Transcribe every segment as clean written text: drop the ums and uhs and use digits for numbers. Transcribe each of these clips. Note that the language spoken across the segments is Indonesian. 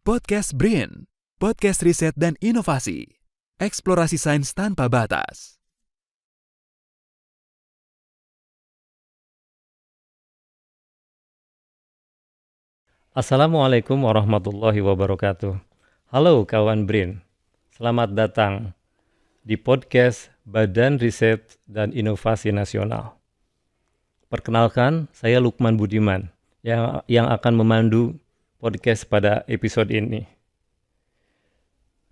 Podcast BRIN, podcast riset dan inovasi, eksplorasi sains tanpa batas. Assalamualaikum warahmatullahi wabarakatuh. Halo kawan BRIN, selamat datang di podcast Badan Riset dan Inovasi Nasional. Perkenalkan, saya Lukman Budiman yang akan memandu podcast pada episode ini.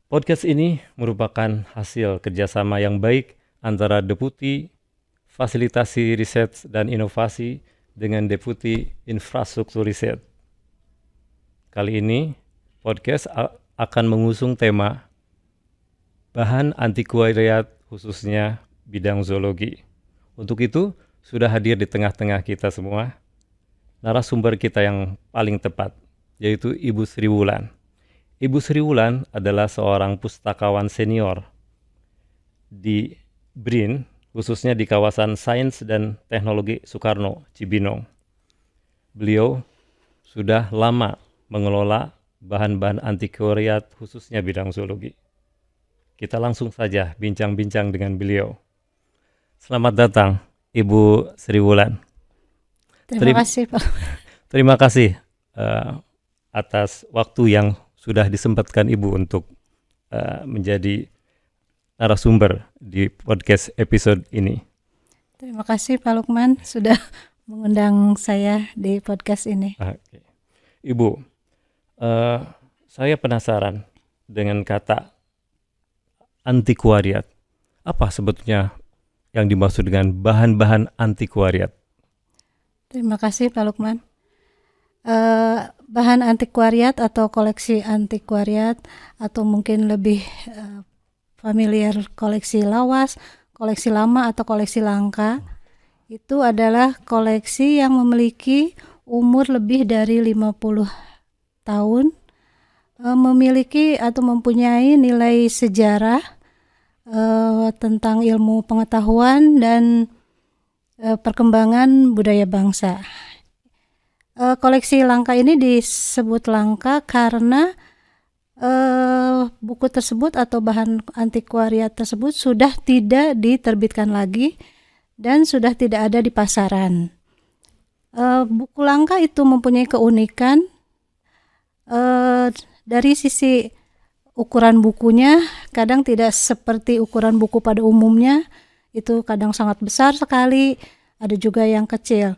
Podcast ini merupakan hasil kerjasama yang baik antara Deputi Fasilitasi Riset dan Inovasi dengan Deputi Infrastruktur Riset. Kali ini, podcast akan mengusung tema bahan antikvariat khususnya bidang zoologi. Untuk itu, sudah hadir di tengah-tengah kita semua narasumber kita yang paling tepat, yaitu Ibu Sri Wulan. Ibu Sri Wulan adalah seorang pustakawan senior di BRIN, khususnya di kawasan Sains dan Teknologi Soekarno, Cibinong. Beliau sudah lama mengelola bahan-bahan antikvariat khususnya bidang zoologi. Kita langsung saja bincang-bincang dengan beliau. Selamat datang, Ibu Sri Wulan. Terima kasih, Pak. Terima kasih atas waktu yang sudah disempatkan Ibu untuk menjadi narasumber di podcast episode ini. Terima kasih Pak Lukman sudah mengundang saya di podcast ini. Oke. Ibu, saya penasaran dengan kata antikvariat. Apa sebetulnya yang dimaksud dengan bahan-bahan antikvariat? Terima kasih Pak Lukman. Bahan antikvariat atau koleksi antikvariat atau mungkin lebih familiar koleksi lawas, koleksi lama atau koleksi langka, itu adalah koleksi yang memiliki umur lebih dari 50 tahun, memiliki atau mempunyai nilai sejarah tentang ilmu pengetahuan dan perkembangan budaya bangsa. Koleksi langka ini disebut langka karena buku tersebut atau bahan antikvariat tersebut sudah tidak diterbitkan lagi dan sudah tidak ada di pasaran. Buku langka itu mempunyai keunikan dari sisi ukuran bukunya, kadang tidak seperti ukuran buku pada umumnya, itu kadang sangat besar sekali, ada juga yang kecil.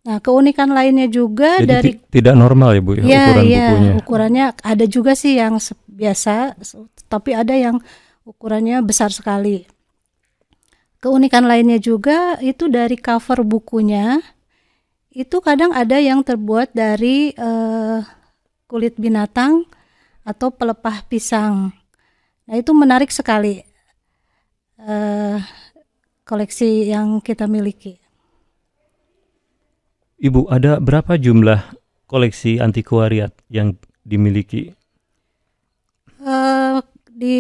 Nah, keunikan lainnya juga. Jadi tidak normal ya Bu ukuran bukunya. Ukurannya ada juga sih yang biasa, tapi ada yang ukurannya besar sekali. Keunikan lainnya juga itu dari cover bukunya, itu kadang ada yang terbuat dari kulit binatang atau pelepah pisang. Nah, itu menarik sekali koleksi yang kita miliki. Ibu, ada berapa jumlah koleksi antikvariat yang dimiliki? Di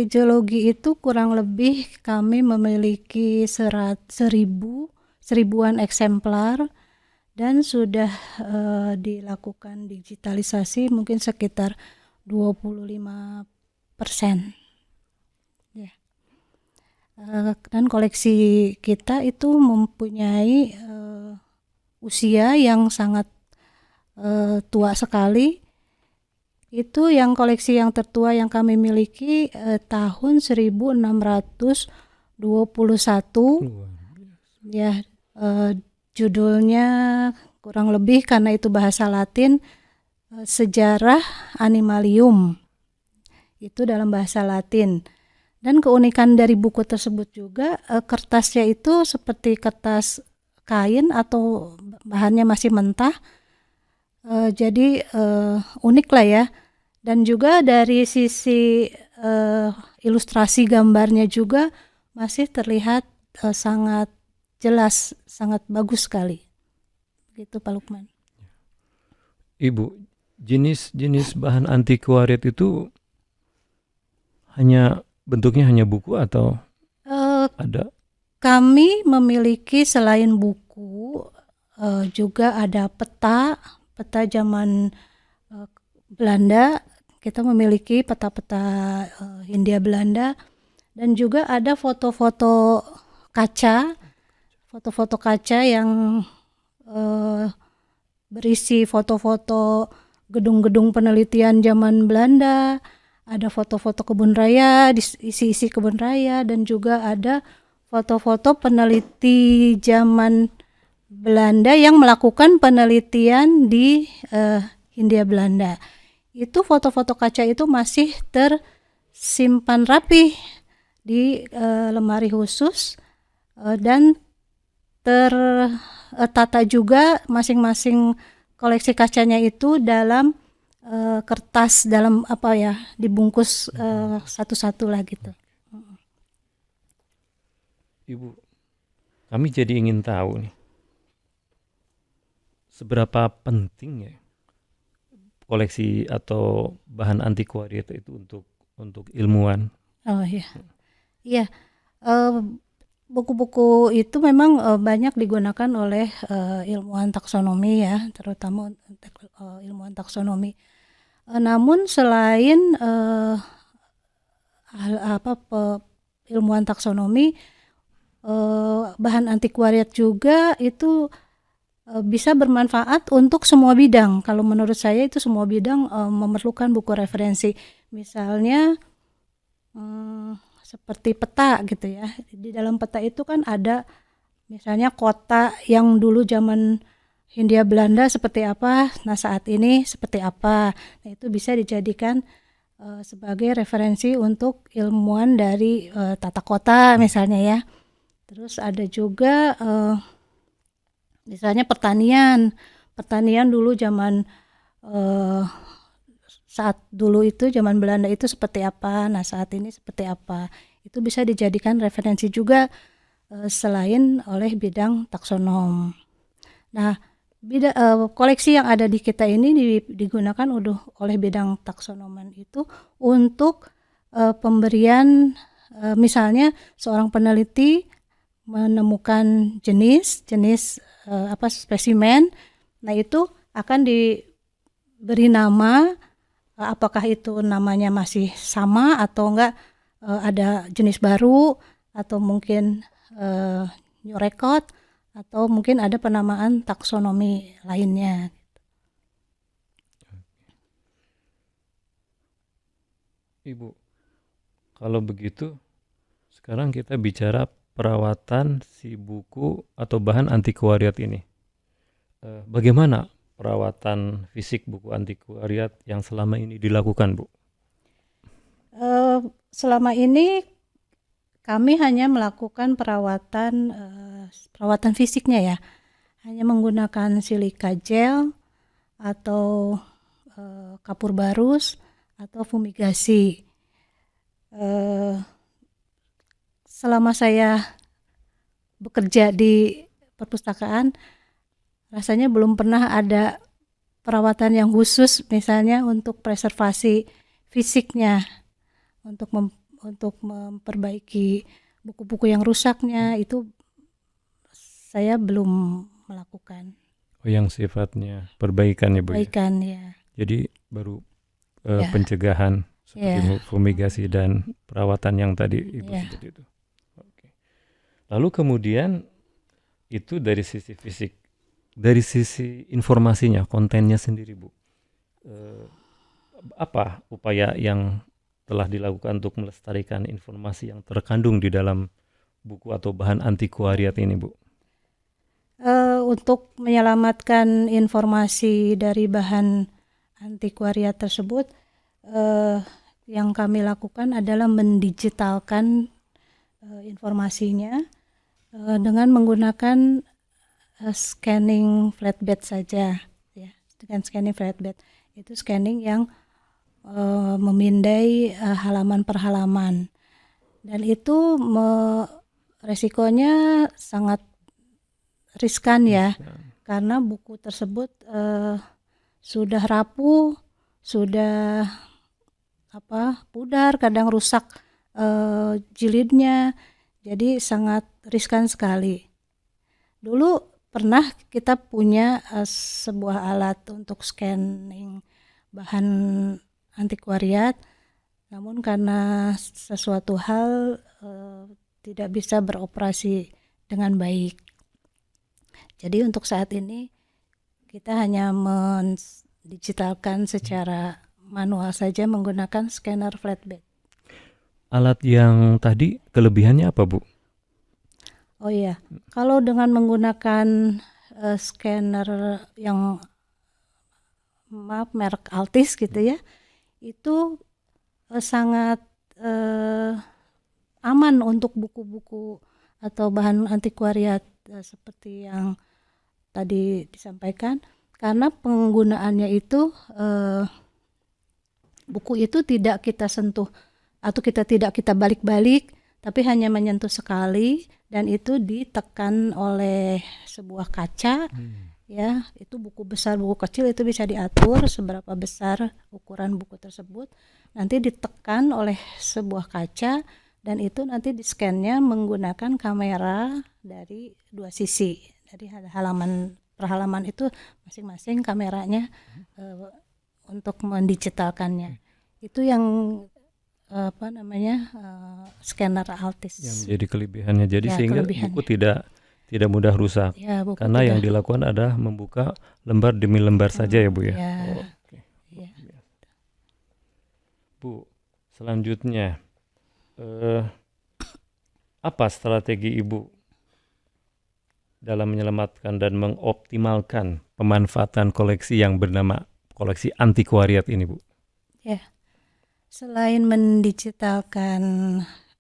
zoologi itu kurang lebih kami memiliki seribuan eksemplar dan sudah dilakukan digitalisasi mungkin sekitar 25%. Ya. Dan koleksi kita itu mempunyai usia yang sangat tua sekali. Itu yang koleksi yang tertua yang kami miliki tahun 1621. Ya, judulnya kurang lebih karena itu bahasa Latin, Sejarah Animalium. Itu dalam bahasa Latin. Dan keunikan dari buku tersebut juga kertasnya itu seperti kertas kain atau bahannya masih mentah, jadi unik lah ya. Dan juga dari sisi ilustrasi gambarnya juga masih terlihat sangat jelas, sangat bagus sekali. Gitu Pak Lukman. Ibu, jenis-jenis bahan antikvariat itu bentuknya hanya buku atau ada? Kami memiliki selain buku juga ada peta zaman Belanda, kita memiliki peta-peta Hindia Belanda, dan juga ada foto-foto kaca yang berisi foto-foto gedung-gedung penelitian zaman Belanda, ada foto-foto kebun raya, isi-isi kebun raya, dan juga ada foto-foto peneliti zaman Belanda yang melakukan penelitian di Hindia Belanda. Itu foto-foto kaca itu masih tersimpan rapi di lemari khusus, dan tertata juga masing-masing koleksi kacanya itu dalam kertas, dalam dibungkus satu-satu lah gitu. Ibu, kami jadi ingin tahu nih, seberapa penting ya koleksi atau bahan antiquariat itu untuk ilmuwan? Oh iya, iya. Buku-buku itu memang banyak digunakan oleh ilmuwan taksonomi ya, terutama ilmuwan taksonomi. Namun selain ilmuwan taksonomi, bahan antiquariat juga itu bisa bermanfaat untuk semua bidang. Kalau menurut saya itu semua bidang memerlukan buku referensi. Misalnya seperti peta gitu ya. Di dalam peta itu kan ada misalnya kota yang dulu zaman Hindia Belanda seperti apa, nah saat ini seperti apa. Nah itu bisa dijadikan sebagai referensi untuk ilmuwan dari tata kota misalnya ya. Terus ada juga misalnya pertanian dulu zaman saat dulu itu zaman Belanda itu seperti apa, nah saat ini seperti apa. Itu bisa dijadikan referensi juga selain oleh bidang taksonom. Nah, koleksi yang ada di kita ini digunakan oleh bidang taksonoman itu untuk pemberian, misalnya seorang peneliti menemukan jenis spesimen, nah itu akan diberi nama, apakah itu namanya masih sama atau enggak, ada jenis baru atau mungkin new record atau mungkin ada penamaan taksonomi lainnya. Ibu, kalau begitu sekarang kita bicara perawatan si buku atau bahan antiquariat ini. Bagaimana perawatan fisik buku antiquariat yang selama ini dilakukan, Bu? Selama ini kami hanya melakukan perawatan fisiknya ya, hanya menggunakan silika gel atau kapur barus atau fumigasi. Selama saya bekerja di perpustakaan, rasanya belum pernah ada perawatan yang khusus misalnya untuk preservasi fisiknya, untuk memperbaiki buku-buku yang rusaknya, itu saya belum melakukan. Oh, yang sifatnya perbaikan ya, Bu? Perbaikan ya. Jadi baru pencegahan seperti fumigasi dan perawatan yang tadi Ibu sebut itu. Oke. Lalu kemudian itu dari sisi fisik, dari sisi informasinya, kontennya sendiri, Bu. Apa upaya yang telah dilakukan untuk melestarikan informasi yang terkandung di dalam buku atau bahan antiquariat ini, Bu? Untuk menyelamatkan informasi dari bahan antiquariat tersebut, yang kami lakukan adalah mendigitalkan informasinya dengan menggunakan scanning flatbed saja ya. Dengan scanning flatbed itu scanning yang memindai halaman per halaman, dan itu resikonya sangat riskan ya, karena buku tersebut sudah rapuh, sudah pudar, kadang rusak jilidnya, jadi sangat riskan sekali. Dulu pernah kita punya sebuah alat untuk scanning bahan antiquariat, namun karena sesuatu hal tidak bisa beroperasi dengan baik. Jadi untuk saat ini kita hanya mendigitalkan secara manual saja menggunakan scanner flatbed. Alat yang tadi kelebihannya apa, Bu? Oh iya, kalau dengan menggunakan scanner yang merek Altis gitu ya, itu sangat aman untuk buku-buku atau bahan antiquariat seperti yang tadi disampaikan, karena penggunaannya itu buku itu tidak kita sentuh atau tidak kita balik-balik, tapi hanya menyentuh sekali dan itu ditekan oleh sebuah kaca. Ya, itu buku besar, buku kecil itu bisa diatur seberapa besar ukuran buku tersebut. Nanti ditekan oleh sebuah kaca dan itu nanti di-scan-nya menggunakan kamera dari dua sisi. Dari per halaman itu masing-masing kameranya untuk mendigitalkannya. Itu yang scanner Altis. Yang jadi kelebihannya. Jadi Ya, sehingga kelebihannya. buku tidak mudah rusak. Ya, buku Karena yang tidak. dilakukan adalah membuka lembar demi lembar saja ya, Bu ya. Ya. Oke. Ya. Bu, selanjutnya apa strategi Ibu dalam menyelamatkan dan mengoptimalkan pemanfaatan koleksi yang bernama koleksi antiquariat ini, Bu? Ya. Selain mendigitalkan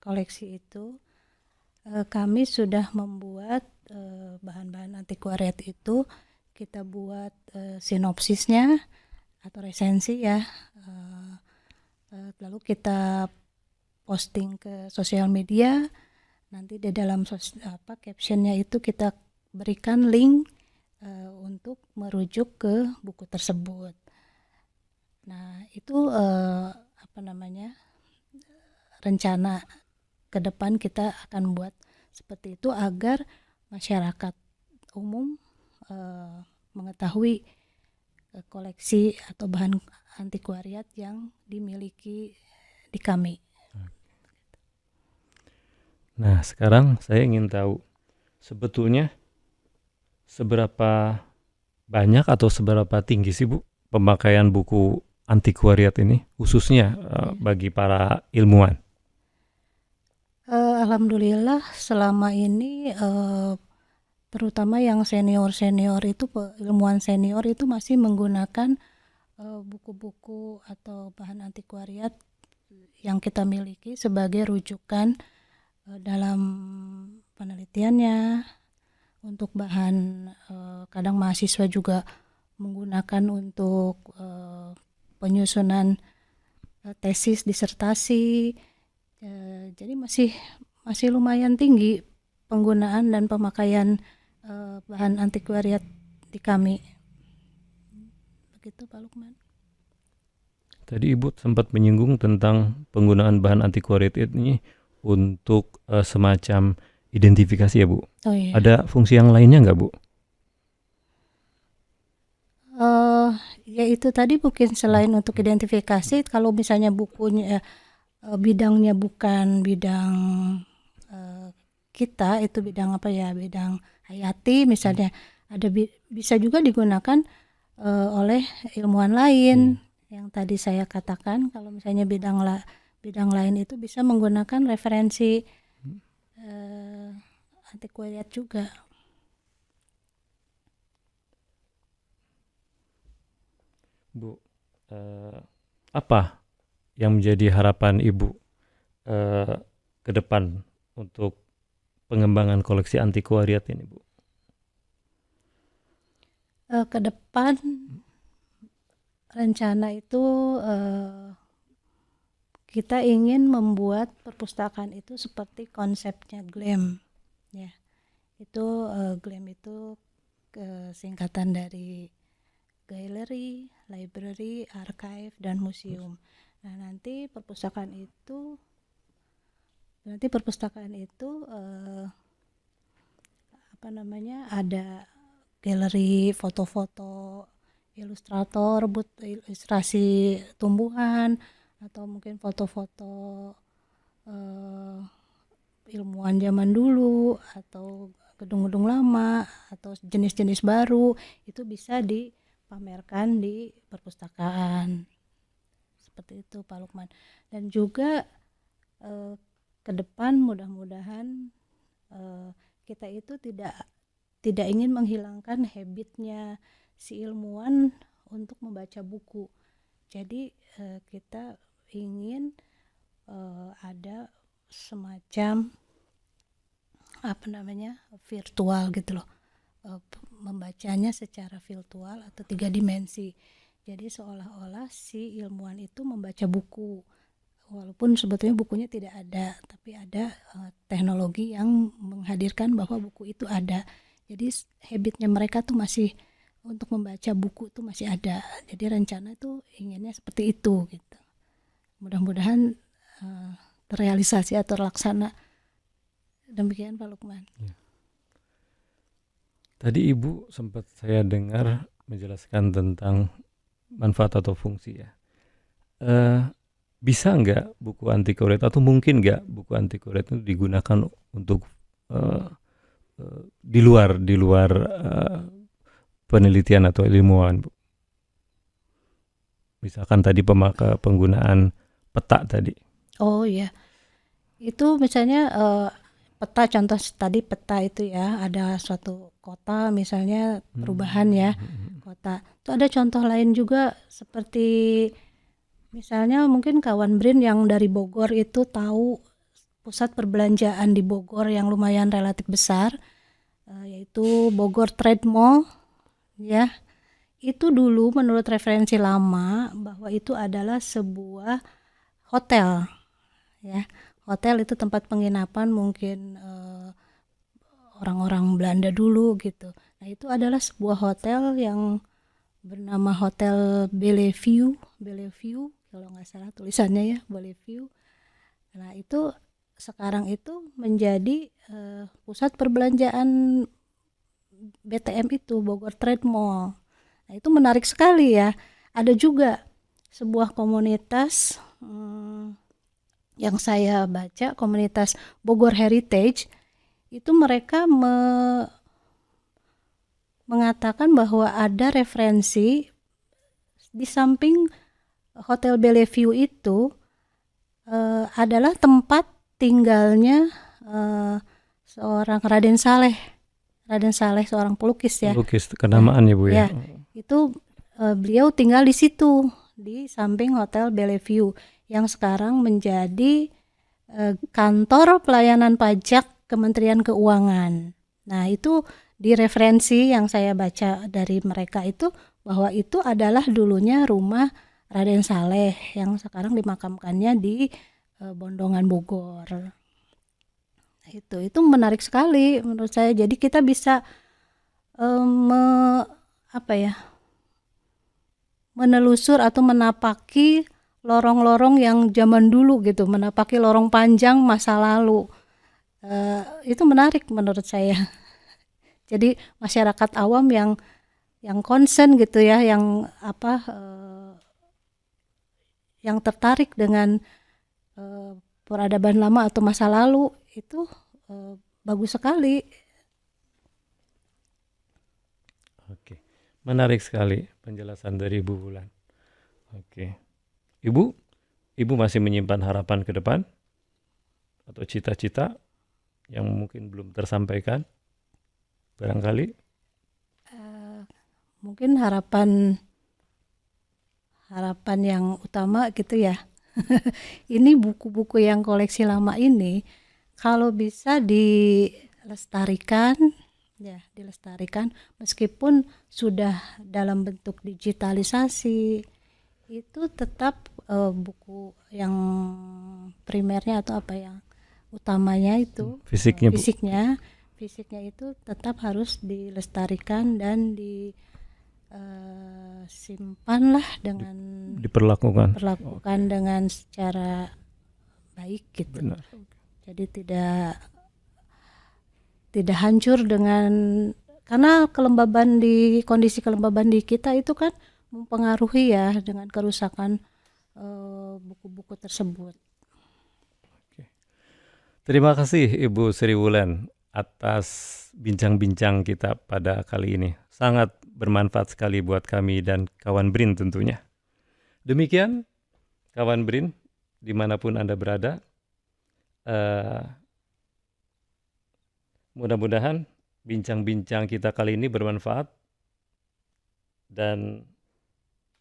koleksi itu, kami sudah membuat bahan-bahan antiquariat itu, kita buat sinopsisnya atau resensi ya, lalu kita posting ke sosial media. Nanti di dalam captionnya itu kita berikan link untuk merujuk ke buku tersebut. Nah itu rencana ke depan kita akan buat seperti itu agar masyarakat umum mengetahui koleksi atau bahan antiquariat yang dimiliki di kami. Nah, sekarang saya ingin tahu sebetulnya seberapa banyak atau seberapa tinggi sih, Bu, pemakaian buku antiquariat ini khususnya bagi para ilmuwan? Alhamdulillah selama ini terutama yang senior itu, ilmuwan senior itu masih menggunakan buku-buku atau bahan antiquariat yang kita miliki sebagai rujukan dalam penelitiannya. Untuk bahan kadang mahasiswa juga menggunakan untuk penyusunan tesis disertasi. Jadi masih lumayan tinggi penggunaan dan pemakaian bahan antiquariat di kami. Begitu Pak Lukman. Tadi Ibu sempat menyinggung tentang penggunaan bahan antiquariat ini untuk semacam identifikasi ya, Bu. Oh iya. Ada fungsi yang lainnya nggak, Bu? Ya itu tadi mungkin selain untuk identifikasi, kalau misalnya bukunya bidangnya bukan bidang kita, itu bidang apa ya, bidang hayati misalnya, bisa juga digunakan oleh ilmuwan lain. Yang tadi saya katakan, kalau misalnya bidang lain itu bisa menggunakan referensi antiquariat juga. Bu, apa yang menjadi harapan Ibu ke depan untuk pengembangan koleksi antiquariat ini, Bu? Ke depan rencana itu kita ingin membuat perpustakaan itu seperti konsepnya GLAM, ya. Itu GLAM itu singkatan dari Gallery, Library, Archive, dan Museum. Nah nanti perpustakaan itu ada galeri foto-foto ilustrator, ilustrasi tumbuhan, atau mungkin foto-foto eh, ilmuwan zaman dulu, atau gedung-gedung lama, atau jenis-jenis baru, itu bisa dipamerkan di perpustakaan. Seperti itu Pak Lukman. Dan juga ke depan mudah-mudahan kita itu tidak ingin menghilangkan habitnya si ilmuwan untuk membaca buku. Jadi kita ingin ada semacam virtual gitu loh, membacanya secara virtual atau 3 dimensi. Jadi seolah-olah si ilmuwan itu membaca buku, walaupun sebetulnya bukunya tidak ada, tapi ada teknologi yang menghadirkan bahwa buku itu ada. Jadi habitnya mereka tuh masih untuk membaca buku tuh masih ada. Jadi rencana tuh inginnya seperti itu gitu. Mudah-mudahan terrealisasi atau terlaksana. Demikian Pak Lukman. Ya. Tadi Ibu sempat saya dengar menjelaskan tentang manfaat atau fungsi ya. Bisa nggak buku anti koret atau mungkin nggak buku anti koret itu digunakan untuk di luar penelitian atau ilmuwan, Bu? Misalkan tadi penggunaan peta tadi. Oh iya, itu misalnya peta, contoh tadi peta itu ya, ada suatu kota misalnya perubahan ya, kota. Itu ada contoh lain juga seperti misalnya mungkin kawan Brin yang dari Bogor itu tahu pusat perbelanjaan di Bogor yang lumayan relatif besar, yaitu Bogor Trade Mall ya. Itu dulu menurut referensi lama bahwa itu adalah sebuah hotel ya. Hotel itu tempat penginapan mungkin orang-orang Belanda dulu gitu. Nah itu adalah sebuah hotel yang bernama Hotel Bellevue kalau nggak salah tulisannya ya, Bellevue. Nah itu sekarang itu menjadi pusat perbelanjaan BTM itu, Bogor Trade Mall. Nah itu menarik sekali ya. Ada juga sebuah komunitas yang saya baca, komunitas Bogor Heritage, itu mereka mengatakan bahwa ada referensi di samping Hotel Bellevue itu adalah tempat tinggalnya seorang Raden Saleh seorang pelukis ya. Pelukis kenamaan ya Bu ya. Itu beliau tinggal di situ di samping Hotel Bellevue yang sekarang menjadi kantor pelayanan pajak Kementerian Keuangan. Nah itu di referensi yang saya baca dari mereka itu bahwa itu adalah dulunya rumah Raden Saleh yang sekarang dimakamkannya di Bondongan Bogor. Itu menarik sekali menurut saya. Jadi kita bisa menelusur atau menapaki lorong-lorong yang zaman dulu gitu, menapaki lorong panjang masa lalu. Itu menarik menurut saya. Jadi masyarakat awam yang concern gitu ya, yang yang tertarik dengan peradaban lama atau masa lalu itu bagus sekali. Oke, menarik sekali penjelasan dari Ibu Wulan. Oke. Ibu masih menyimpan harapan ke depan atau cita-cita yang mungkin belum tersampaikan barangkali? Mungkin harapan yang utama gitu ya. Ini buku-buku yang koleksi lama ini kalau bisa dilestarikan meskipun sudah dalam bentuk digitalisasi, itu tetap buku yang primernya atau yang utamanya itu fisiknya itu tetap harus dilestarikan dan disimpan lah dengan diperlakukan dengan secara baik gitu. Benar. Jadi tidak hancur dengan Karena kondisi kelembaban di kita itu kan mempengaruhi ya dengan kerusakan buku-buku tersebut. Terima kasih Ibu Sri Wulan atas bincang-bincang kita pada kali ini. Sangat bermanfaat sekali buat kami dan kawan BRIN tentunya. Demikian kawan BRIN dimanapun Anda berada. Mudah-mudahan bincang-bincang kita kali ini bermanfaat dan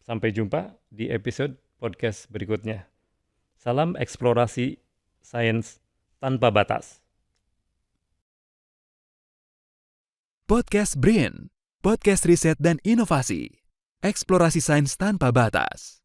sampai jumpa di episode podcast berikutnya. Salam eksplorasi sains tanpa batas. Podcast BRIN, podcast riset dan inovasi, eksplorasi sains tanpa batas.